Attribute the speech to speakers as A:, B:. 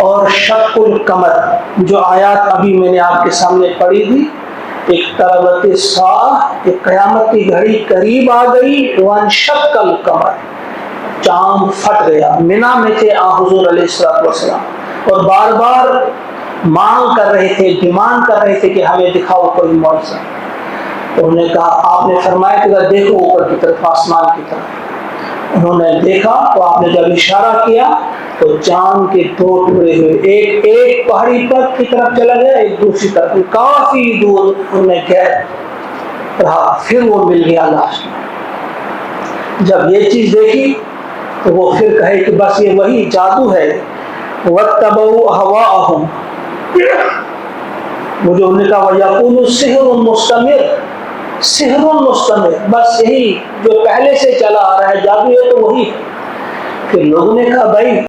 A: اور شق القمر، جو آیات ابھی میں نے آپ کے سامنے پڑھی تھی، اقتربت الساعہ، کہ قیامت کی گھڑی قریب آ گئی، وانشق القمر، چاند پھٹ گیا۔ منا میں تھے حضور علیہ السلام اور بار بار مانگ کر رہے تھے، ڈیمانڈ کر رہے تھے کہ ہمیں دکھاؤ کوئی معجزہ۔ تو انہوں نے کہا، آپ نے فرمایا کہ دیکھو اوپر کی طرف، آسمان کی طرف۔ انہوں نے دیکھا تو آپ نے جب اشارہ کیا تو چاند کے دو ٹکڑے ہوئے، ایک پہاڑی پر کی طرف چلا گیا، ایک دوسری طرف، کافی دور انہیں گیپ رہا، پھر وہ مل گیا لاسٹ میں۔ جب یہ چیز دیکھی تو وہ پھر کہے کہ بس یہ وہی جادو ہے۔ وَاتَّبَعُوا أَهْوَاءَهُمْ، مجھے انہوں نے کہا وَيَقُولُ السِّحْرٌ مُسْتَمِرٌ، سحر مستمر، بس یہی جو پہلے سے چلا آ رہا ہے جادو ہے تو وہی ہے۔ پھر لوگوں نے کہا بھائی